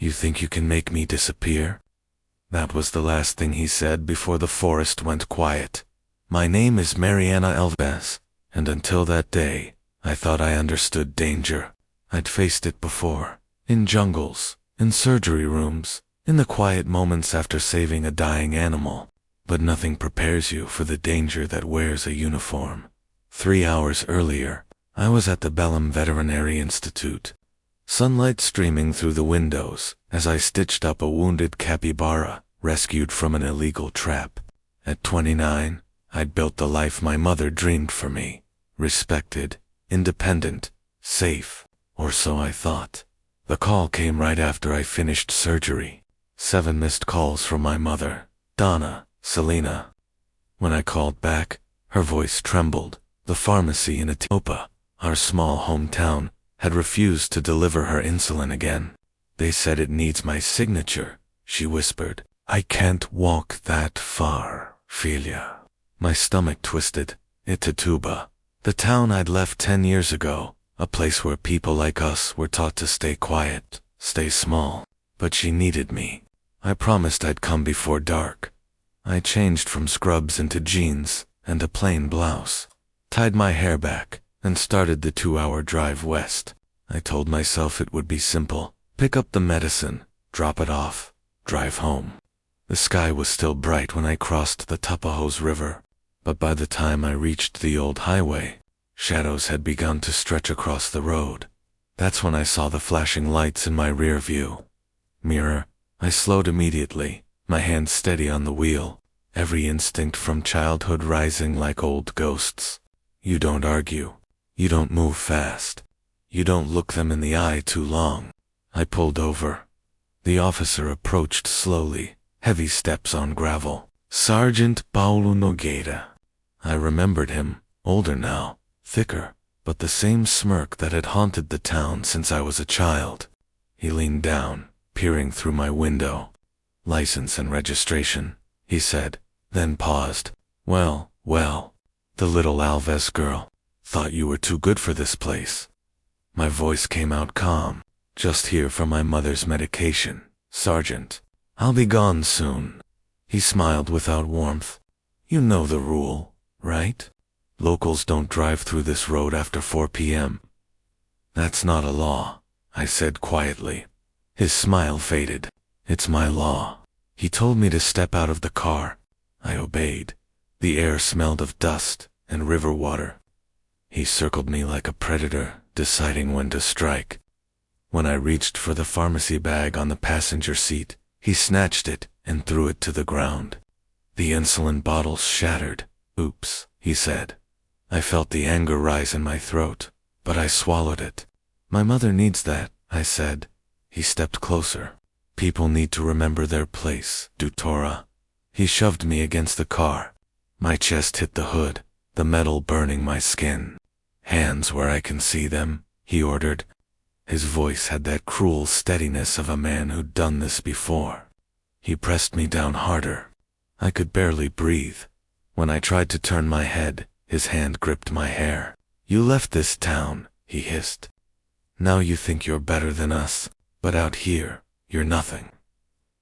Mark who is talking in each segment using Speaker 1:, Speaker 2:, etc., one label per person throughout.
Speaker 1: You think you can make me disappear? That was the last thing he said before the forest went quiet. My name is Mariana Alves, and until that day, I thought I understood danger. I'd faced it before, in jungles, in surgery rooms, in the quiet moments after saving a dying animal. But nothing prepares you for the danger that wears a uniform. 3 hours earlier, I was at the Belém Veterinary Institute. Sunlight streaming through the windows as I stitched up a wounded capybara rescued from an illegal trap. At 29, I'd built the life my mother dreamed for me. Respected, independent, safe, or so I thought. The call came right after I finished surgery. 7 missed calls from my mother, Donna, Selena. When I called back, her voice trembled. The pharmacy in Etiópia, our small hometown, had refused to deliver her insulin again. They said it needs my signature, she whispered. I can't walk that far, Filia. My stomach twisted. Etiópia, the town I'd left 10 years ago, a place where people like us were taught to stay quiet, stay small. But she needed me. I promised I'd come before dark. I changed from scrubs into jeans and a plain blouse, tied my hair back, and started the 2-hour drive west. I told myself it would be simple. Pick up the medicine, drop it off, drive home. The sky was still bright when I crossed the Tapajós River, but by the time I reached the old highway, shadows had begun to stretch across the road. That's when I saw the flashing lights in my rear view mirror. I slowed immediately, my hand steady on the wheel, every instinct from childhood rising like old ghosts. You don't argue. You don't move fast. You don't look them in the eye too long. I pulled over. The officer approached slowly, heavy steps on gravel. Sergeant Paulo Nogueira. I remembered him, older now, thicker, but the same smirk that had haunted the town since I was a child. He leaned down, peering through my window. License and registration, he said, then paused. Well, the little Alves girl. Thought you were too good for this place. My voice came out calm. Just here for my mother's medication, Sergeant. I'll be gone soon. He smiled without warmth. You know the rule, right? Locals don't drive through this road after 4 p.m. That's not a law, I said quietly. His smile faded. It's my law. He told me to step out of the car. I obeyed. The air smelled of dust and river water. He circled me like a predator, deciding when to strike. When I reached for the pharmacy bag on the passenger seat, he snatched it and threw it to the ground. The insulin bottles shattered. Oops, he said. I felt the anger rise in my throat, but I swallowed it. My mother needs that, I said. He stepped closer. People need to remember their place, Doutora. He shoved me against the car. My chest hit the hood, the metal burning my skin. Hands where I can see them, he ordered. His voice had that cruel steadiness of a man who'd done this before. He pressed me down harder. I could barely breathe. When I tried to turn my head, his hand gripped my hair. You left this town, he hissed. Now you think you're better than us, but out here, you're nothing.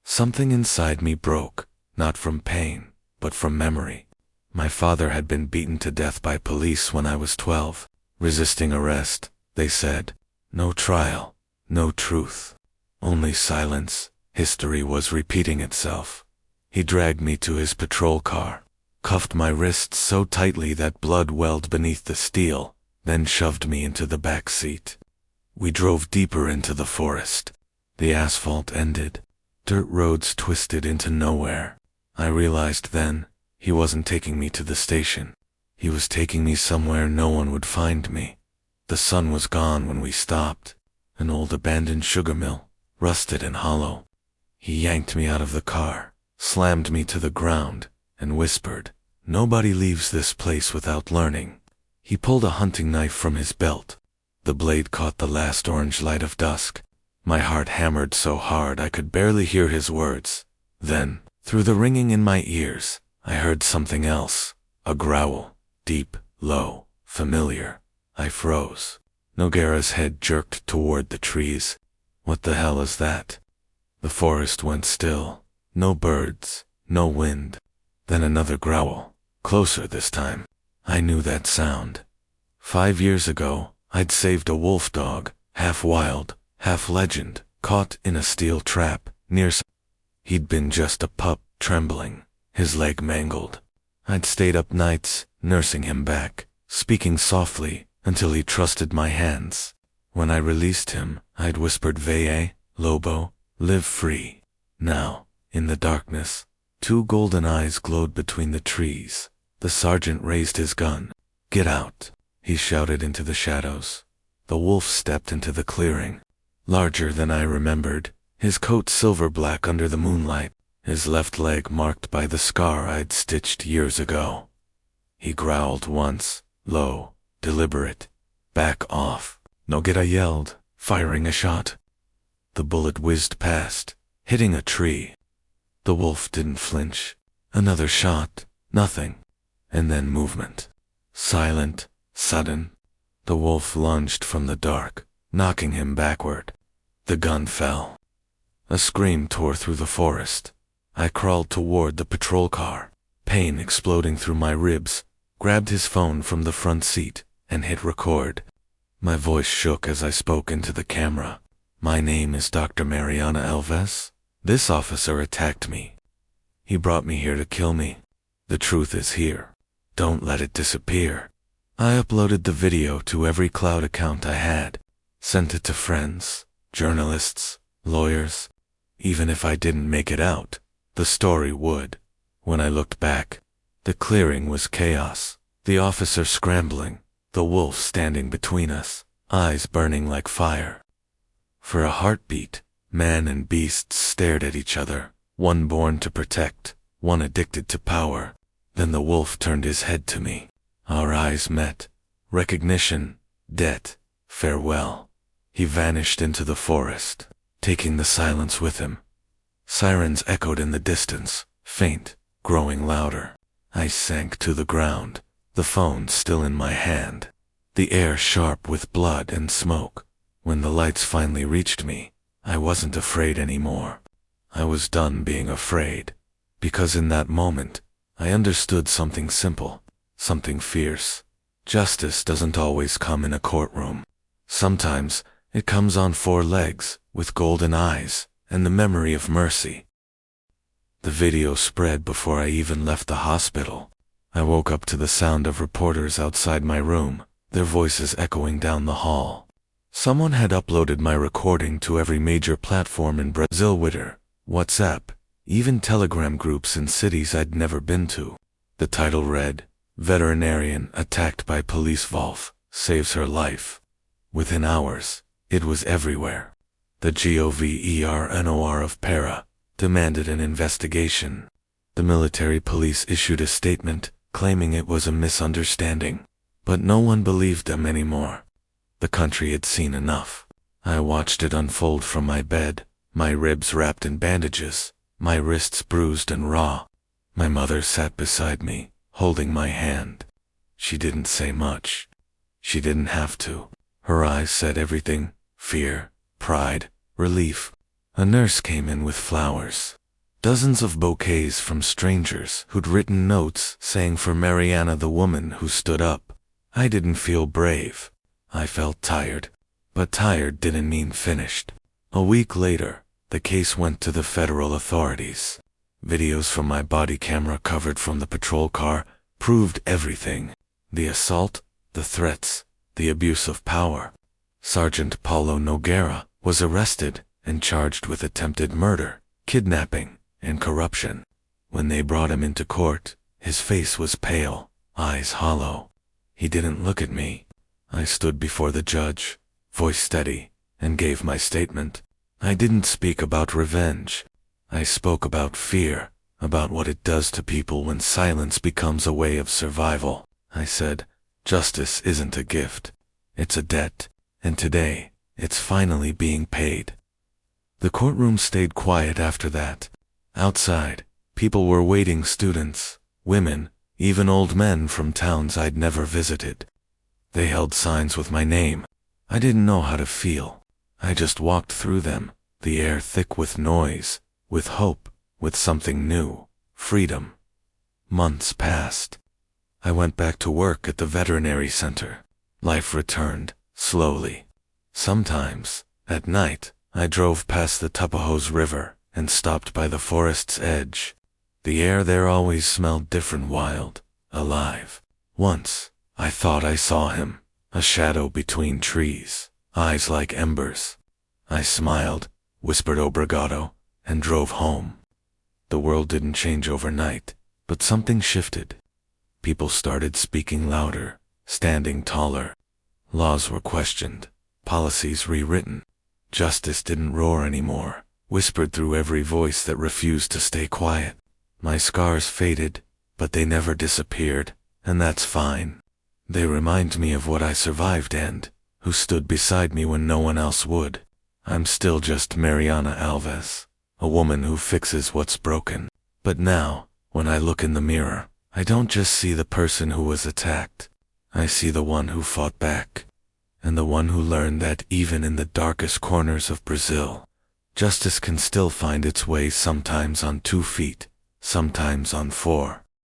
Speaker 1: Something inside me broke, not from pain, but from memory. My father had been beaten to death by police when I was 12. Resisting arrest, they said. No trial, no truth. Only silence. History was repeating itself. He dragged me to his patrol car, cuffed my wrists so tightly that blood welled beneath the steel, then shoved me into the back seat. We drove deeper into the forest. The asphalt ended. Dirt roads twisted into nowhere. I realized then, he wasn't taking me to the station. He was taking me somewhere no one would find me. The sun was gone when we stopped. An old abandoned sugar mill, rusted and hollow. He yanked me out of the car, slammed me to the ground, and whispered, "Nobody leaves this place without learning." He pulled a hunting knife from his belt. The blade caught the last orange light of dusk. My heart hammered so hard I could barely hear his words. Then, through the ringing in my ears, I heard something else, a growl, deep, low, familiar. I froze. Nogueira's head jerked toward the trees. What the hell is that? The forest went still. No birds, no wind. Then another growl, closer this time. I knew that sound. 5 years ago, I'd saved a wolf dog, half wild, half legend, caught in a steel trap near. He'd been just a pup, trembling, his leg mangled. I'd stayed up nights, nursing him back, speaking softly, until he trusted my hands. When I released him, I'd whispered Veye, Lobo, live free. Now, in the darkness, 2 golden eyes glowed between the trees. The sergeant raised his gun. Get out, he shouted into the shadows. The wolf stepped into the clearing. Larger than I remembered, his coat silver-black under the moonlight, his left leg marked by the scar I'd stitched years ago. He growled once, low, deliberate. Back off. No get, I yelled, firing a shot. The bullet whizzed past, hitting a tree. The wolf didn't flinch. Another shot, nothing. And then movement. Silent, sudden. The wolf lunged from the dark, knocking him backward. The gun fell. A scream tore through the forest. I crawled toward the patrol car, pain exploding through my ribs, grabbed his phone from the front seat, and hit record. My voice shook as I spoke into the camera. My name is Dr. Mariana Alves. This officer attacked me. He brought me here to kill me. The truth is here. Don't let it disappear. I uploaded the video to every cloud account I had, sent it to friends, journalists, lawyers. Even if I didn't make it out, the story would. When I looked back, the clearing was chaos, the officer scrambling, the wolf standing between us, eyes burning like fire. For a heartbeat, man and beast stared at each other, one born to protect, one addicted to power. Then the wolf turned his head to me. Our eyes met. Recognition, debt, farewell. He vanished into the forest, taking the silence with him. Sirens echoed in the distance, faint, growing louder. I sank to the ground, the phone still in my hand, the air sharp with blood and smoke. When the lights finally reached me, I wasn't afraid anymore. I was done being afraid, because in that moment, I understood something simple, something fierce. Justice doesn't always come in a courtroom. Sometimes, it comes on 4 legs, with golden eyes, and the memory of mercy. The video spread before I even left the hospital. I woke up to the sound of reporters outside my room, their voices echoing down the hall. Someone had uploaded my recording to every major platform in Brazil, Twitter, WhatsApp, even Telegram groups in cities I'd never been to. The title read, Veterinarian attacked by police wolf, saves her life. Within hours, it was everywhere. The governor of Para demanded an investigation. The military police issued a statement claiming it was a misunderstanding, but no one believed them anymore. The country had seen enough. I watched it unfold from my bed, my ribs wrapped in bandages, my wrists bruised and raw. My mother sat beside me, holding my hand. She didn't say much. She didn't have to. Her eyes said everything: fear, pride, relief. A nurse came in with flowers. Dozens of bouquets from strangers who'd written notes saying for Mariana, the woman who stood up. I didn't feel brave. I felt tired. But tired didn't mean finished. A week later, the case went to the federal authorities. Videos from my body camera covered from the patrol car proved everything. The assault, the threats, the abuse of power. Sergeant Paulo Nogueira was arrested and charged with attempted murder, kidnapping, and corruption. When they brought him into court, his face was pale, eyes hollow. He didn't look at me. I stood before the judge, voice steady, and gave my statement. I didn't speak about revenge. I spoke about fear, about what it does to people when silence becomes a way of survival. I said, justice isn't a gift. It's a debt, and today, it's finally being paid. The courtroom stayed quiet after that. Outside, people were waiting, students, women, even old men from towns I'd never visited. They held signs with my name. I didn't know how to feel. I just walked through them, the air thick with noise, with hope, with something new, freedom. Months passed. I went back to work at the veterinary center. Life returned, slowly. Sometimes, at night, I drove past the Tapajos River and stopped by the forest's edge. The air there always smelled different, wild, alive. Once, I thought I saw him, a shadow between trees, eyes like embers. I smiled, whispered obrigado, and drove home. The world didn't change overnight, but something shifted. People started speaking louder, standing taller. Laws were questioned, policies rewritten. Justice didn't roar anymore, whispered through every voice that refused to stay quiet. My scars faded, but they never disappeared, and that's fine. They remind me of what I survived and who stood beside me when no one else would. I'm still just Mariana Alves, a woman who fixes what's broken. But now, when I look in the mirror, I don't just see the person who was attacked. I see the one who fought back, and the one who learned that even in the darkest corners of Brazil, justice can still find its way, sometimes on 2 feet, sometimes on 4.